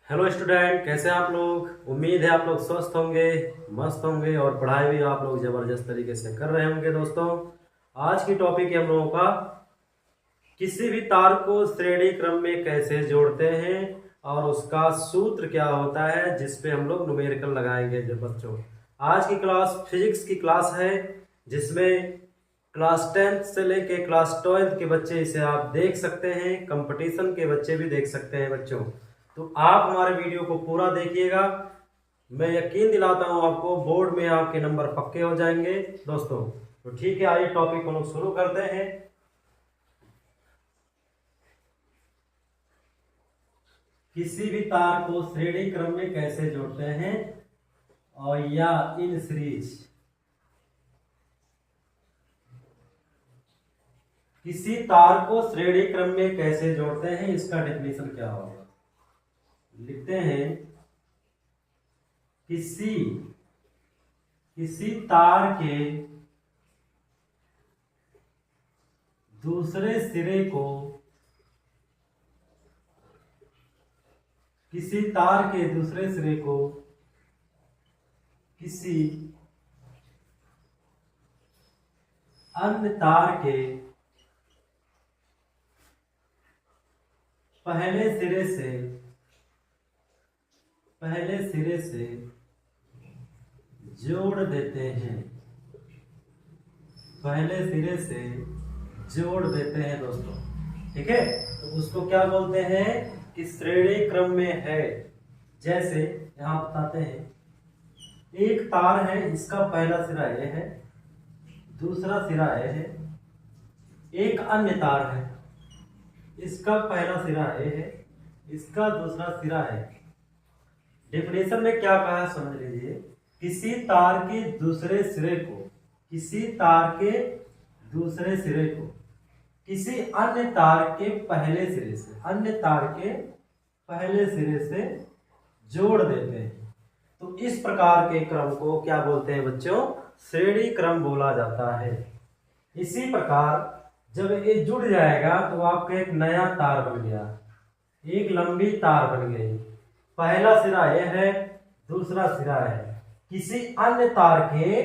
Hello student, कैसे हैं आप लोग। उम्मीद है आप लोग स्वस्थ होंगे, मस्त होंगे और पढ़ाई भी आप लोग जबरदस्त तरीके से कर रहे होंगे। दोस्तों, आज की टॉपिक है हम लोगों का किसी भी तार को श्रेणी क्रम में कैसे जोड़ते हैं और उसका सूत्र क्या होता है, जिसपे हम लोग न्यूमेरिकल लगाएंगे। जो बच्चों, आज की क्लास फिजिक्स की क्लास है, जिसमें क्लास 10th से लेके क्लास 12th के बच्चे इसे आप देख सकते हैं, कंपटीशन के बच्चे भी देख सकते हैं। बच्चों, तो आप हमारे वीडियो को पूरा देखिएगा। मैं यकीन दिलाता हूं आपको, बोर्ड में आपके नंबर पक्के हो जाएंगे। दोस्तों, तो ठीक है, आइए टॉपिक को लोग शुरू करते हैं। किसी भी तार को श्रेणी क्रम में कैसे जोड़ते हैं और या इन सीरीज। किसी तार को श्रेणी क्रम में कैसे जोड़ते हैं, इसका डेफिनेशन क्या होगा। लिखते हैं किसी किसी तार के दूसरे सिरे को किसी तार के दूसरे सिरे को किसी अन्य तार के पहले सिरे से जोड़ देते हैं। पहले सिरे से जोड़ देते हैं दोस्तों, ठीक है। तो उसको क्या बोलते हैं कि श्रेणी क्रम में है। जैसे यहां बताते हैं, एक तार है, इसका पहला सिरा ये है, दूसरा सिरा ये है। एक अन्य तार है, इसका पहला सिरा ये है, इसका दूसरा सिरा है। डेफिनेशन में क्या कहा है समझ लीजिए। किसी तार के दूसरे सिरे को किसी तार के दूसरे सिरे को किसी अन्य तार के पहले सिरे से जोड़ देते हैं। तो इस प्रकार के क्रम को क्या बोलते हैं बच्चों, श्रेणी क्रम बोला जाता है। इसी प्रकार जब ये जुड़ जाएगा तो आपका एक नया तार बन गया, एक लंबी तार बन गई। पहला सिरा यह है, दूसरा सिरा है, किसी अन्य तार के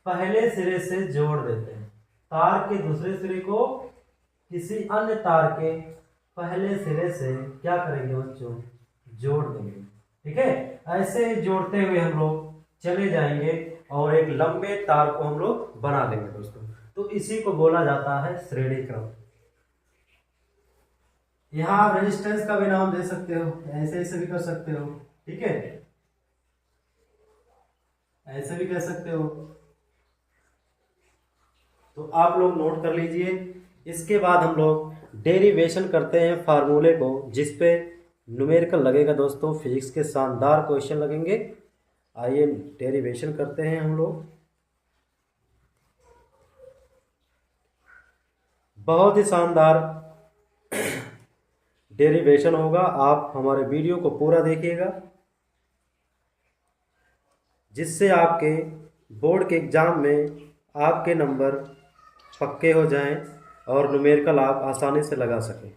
पहले सिरे से जोड़ देते हैं। तार के दूसरे सिरे को किसी अन्य तार के पहले सिरे से क्या करेंगे बच्चों, जोड़ देंगे। ठीक है, ऐसे ही जोड़ते हुए हम लोग चले जाएंगे और एक लंबे तार को हम लोग बना देंगे दोस्तों। तो इसी को बोला जाता है श्रेणी क्रम। यहां आप रेजिस्टेंस का भी नाम दे सकते हो, ऐसे ऐसे भी कर सकते हो, ठीक है, ऐसे भी कह सकते हो। तो आप लोग नोट कर लीजिए। इसके बाद हम लोग डेरिवेशन करते हैं फार्मूले को, जिसपे न्यूमेरिकल लगेगा दोस्तों। फिजिक्स के शानदार क्वेश्चन लगेंगे। आइए डेरिवेशन करते हैं हम लोग। बहुत ही शानदार डेरिवेशन होगा। आप हमारे वीडियो को पूरा देखिएगा, जिससे आपके बोर्ड के एग्जाम में आपके नंबर पक्के हो जाएं और न्यूमेरिकल आप आसानी से लगा सकें।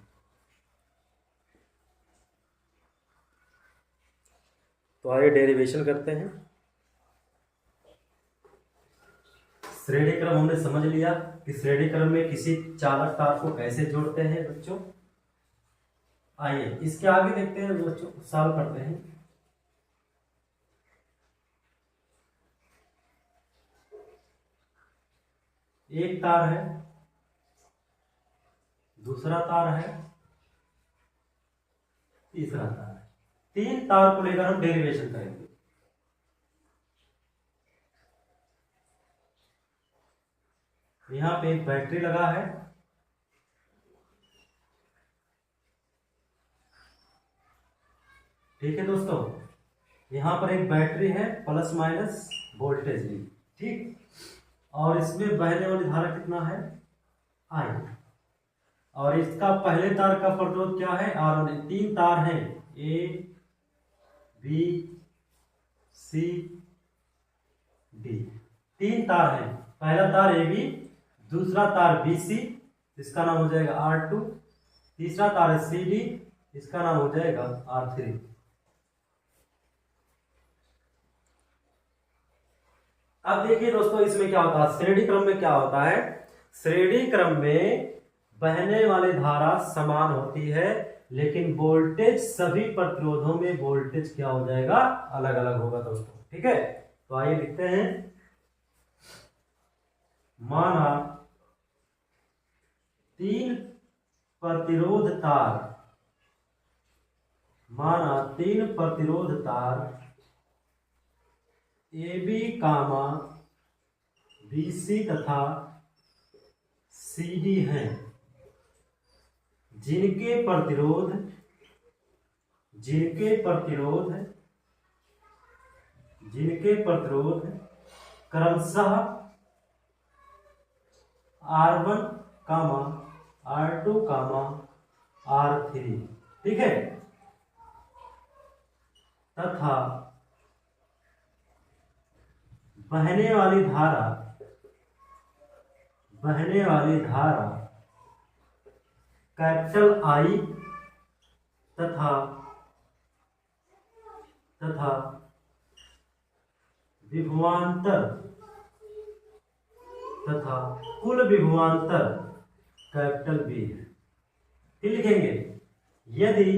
तो आइए डेरिवेशन करते हैं। श्रेणी क्रम हमने समझ लिया कि श्रेणी क्रम में किसी चालक तार को कैसे जोड़ते हैं बच्चों। आइए इसके आगे देखते हैं बच्चों, सॉल्व करते हैं। एक तार है, दूसरा तार है, तीसरा तार है। तीन तार को लेकर हम डेरिवेशन करेंगे। यहां पे एक बैटरी लगा है, ठीक है दोस्तों। यहां पर एक बैटरी है, प्लस माइनस वोल्टेज भी, ठीक। और इसमें बहने वाली धारा कितना है, आई। और इसका पहले तार का प्रतिरोध क्या है, R1। तीन तार हैं, ए बी सी डी। तीन तार हैं, पहला तार ए बी, दूसरा तार बी सी, इसका नाम हो जाएगा R2, तीसरा तार है सी डी, इसका नाम हो जाएगा R3। अब देखिए दोस्तों, इसमें क्या होता है, श्रेणी क्रम में क्या होता है, श्रेणी क्रम में बहने वाली धारा समान होती है, लेकिन वोल्टेज सभी प्रतिरोधों में वोल्टेज क्या हो जाएगा, अलग अलग होगा दोस्तों। ठीक है, तो आइए लिखते हैं। माना 3 प्रतिरोध तार, माना 3 प्रतिरोध तार AB, BC तथा CD हैं, जिनके प्रतिरोध क्रमशः R1, R2, R3, ठीक है, तथा बहने वाली धारा कैपिटल I तथा विभवांतर तथा कुल विभवांतर कैपिटल B है। फिर लिखेंगे, यदि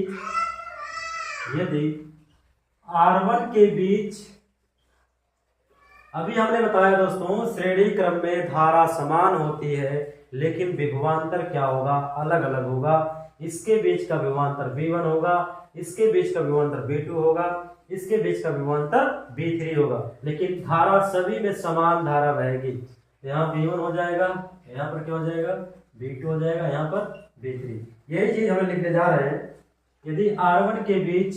R1 के बीच, अभी हमने बताया दोस्तों श्रेणी क्रम में धारा समान होती है, लेकिन विभवांतर क्या होगा, अलग अलग होगा। इसके बीच का विभवांतर V1 होगा, इसके बीच का विभवांतर V2 होगा, इसके बीच का विभवांतर V3 होगा, लेकिन धारा सभी में समान धारा बहेगी। यहाँ V1 हो जाएगा, यहाँ पर क्या हो जाएगा, V2 हो जाएगा, यहाँ पर V3। यही चीज हमें लिखने जा रहे हैं। यदि R1 के बीच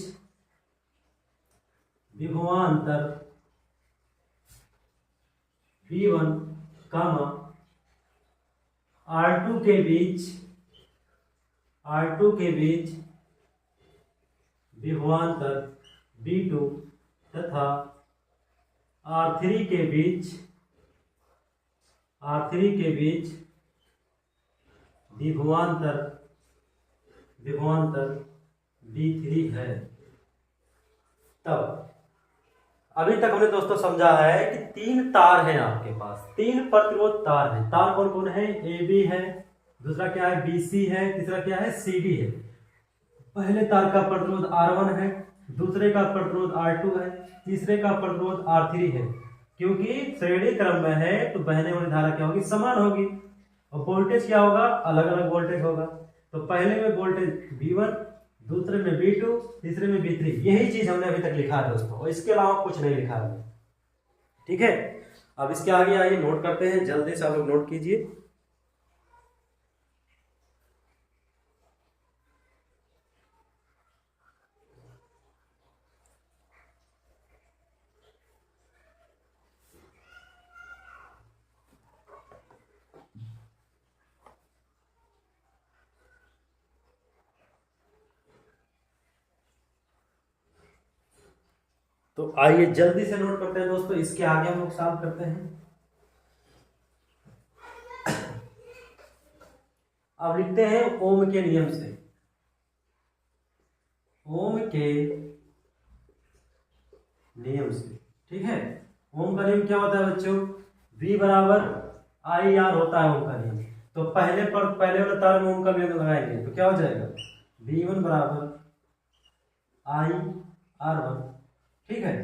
विभवांतर V1, R2 के बीच विभवांतर V2 तथा R3 के बीच विभवांतर V3 है। तब अभी तक हमने दोस्तों समझा है कि 3 तार हैं आपके पास, 3 प्रतिरोध तार हैं। तार कौन कौन है, AB है, दूसरा क्या है BC है, तीसरा क्या है CD है। पहले तार का प्रतिरोध R1 है, दूसरे का प्रतिरोध R2 है, तीसरे का प्रतिरोध R3 है। क्योंकि श्रेणी क्रम में है तो बहने वाली धारा क्या होगी, समान होगी, और वोल्टेज क्या होगा, अलग अलग वोल्टेज होगा। तो पहले में वोल्टेज V1, दूसरे में V2, तीसरे में V3। यही चीज हमने अभी तक लिखा है दोस्तों, और इसके अलावा कुछ नहीं लिखा है। ठीक है, अब इसके आगे आइए नोट करते हैं, जल्दी से आप लोग नोट कीजिए। तो आइए जल्दी से नोट करते हैं दोस्तों, इसके आगे हम लोग सॉल्व करते हैं। अब लिखते हैं ओम के नियम से। ओम के नियम से, ठीक है। ओम का नियम क्या होता है बच्चों, V बराबर IR होता है ओम का नियम। तो पहले वाले तार में ओम का नियम लगाएंगे तो क्या हो जाएगा, V1 बराबर IR1, ठीक है।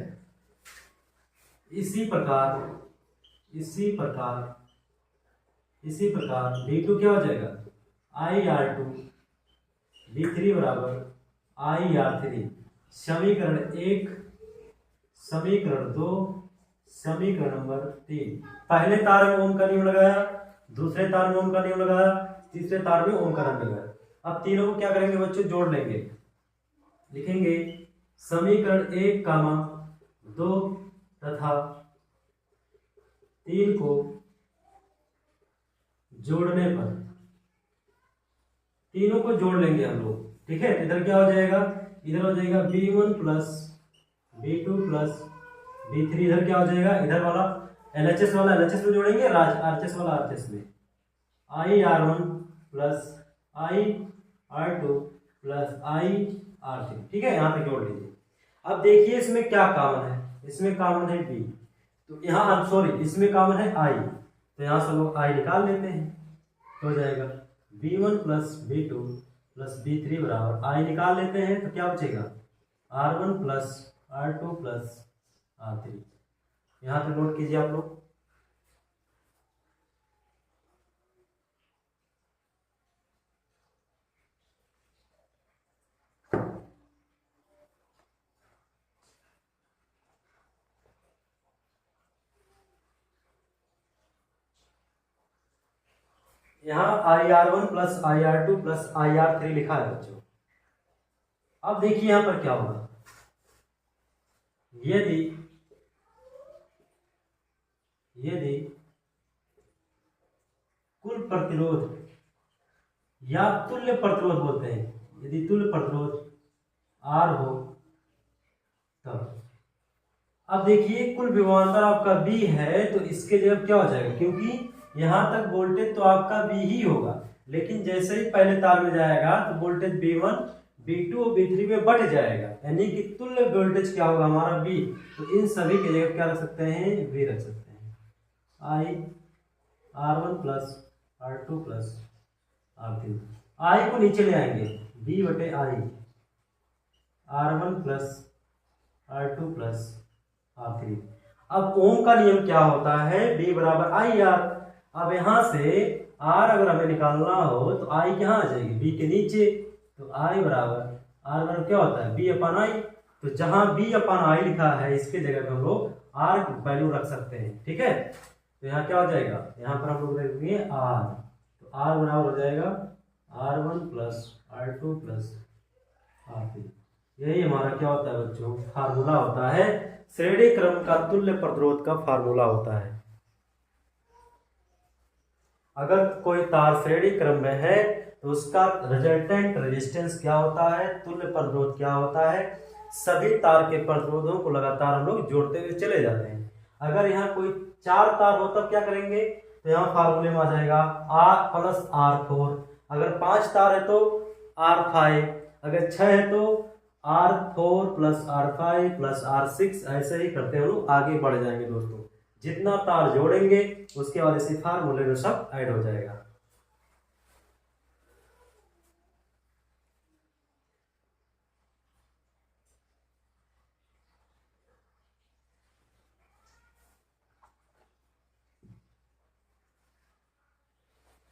इसी प्रकार V2 क्या हो जाएगा, IR2, V3 बराबर IR3। समीकरण 1, समीकरण 2, समीकरण नंबर 3। पहले तार में ओम का नियम लगाया, दूसरे तार में ओम का नियम लगाया, तीसरे तार में ओम का नियम लगाया। अब तीनों को क्या करेंगे बच्चों, जोड़ लेंगे। लिखेंगे समीकरण 1, 2 तथा 3 को जोड़ने पर, तीनों को जोड़ लेंगे हम लोग, ठीक है। इधर क्या हो जाएगा, इधर हो जाएगा V1 plus V2 plus V3। इधर क्या हो जाएगा, इधर वाला LHS वाला LHS में जोड़ेंगे, RHS वाला RHS में। IR1 plus IR2 plus IR3, ठीक है। यहाँ पे जोड़ लीजिए। अब देखिए इसमें क्या कॉमन है, इसमें कॉमन है B। तो यहाँ सॉरी इसमें कॉमन है आई, तो यहाँ से लोग आई निकाल लेते हैं, तो हो जाएगा B1 plus B2 plus B3 बराबर आई निकाल लेते हैं तो क्या बचेगा R1 plus R2 plus R3। यहाँ पे नोट कीजिए आप लोग। यहाँ IR1 plus IR2 plus IR3 लिखा है बच्चों। अब देखिए यहां पर क्या होगा, यदि कुल प्रतिरोध या तुल्य प्रतिरोध बोलते हैं, यदि तुल्य प्रतिरोध R हो तब, अब देखिए कुल विभवांतर आपका B है तो इसके जगह क्या हो जाएगा, क्योंकि यहां तक वोल्टेज तो आपका B ही होगा, लेकिन जैसे ही पहले तार में जाएगा तो वोल्टेज B1 B2 और B3 में बढ़ जाएगा, यानी कि तुल्य वोल्टेज क्या होगा हमारा B। तो इन सभी के जगह क्या रख सकते हैं, V रख सकते हैं। I R1 plus R2 plus R3, I को नीचे ले आएंगे B बटे I R1 plus R2 plus R3। अब ओम का नियम क्या होता है, B बराबर IR। अब यहां से R अगर हमें निकालना हो तो I कहाँ आ जाएगी, B के नीचे, तो I बराबर R बराबर क्या होता है B अपन I। तो जहां B अपन I लिखा है इसके जगह पे हम लोग R वैल्यू रख सकते हैं, ठीक है। तो यहाँ क्या हो जाएगा, यहाँ पर हम लोग रखेंगे R, तो R बराबर हो जाएगा R1 plus R2 plus R3। यही हमारा क्या होता है बच्चों, फार्मूला होता है, श्रेणी क्रम का तुल्य प्रतिरोध का फार्मूला होता है। अगर कोई तार श्रेणी क्रम में है तो उसका रिजल्टेंट रेजिस्टेंस क्या होता है, तुल्य प्रतिरोध क्या होता है, सभी तार के प्रतिरोधों को लगातार हम लोग जोड़ते हुए चले जाते हैं। अगर यहाँ कोई 4 तार हो तब क्या करेंगे, तो यहाँ फार्मूले में आ जाएगा R प्लस R4, अगर 5 तार है तो R5, अगर 6 है तो R4 plus R5 plus R6, ऐसे ही करते हैं हम लोग आगे बढ़ जाएंगे दोस्तों। जितना तार जोड़ेंगे उसके बाद इसी फार्मूले में सब ऐड हो जाएगा।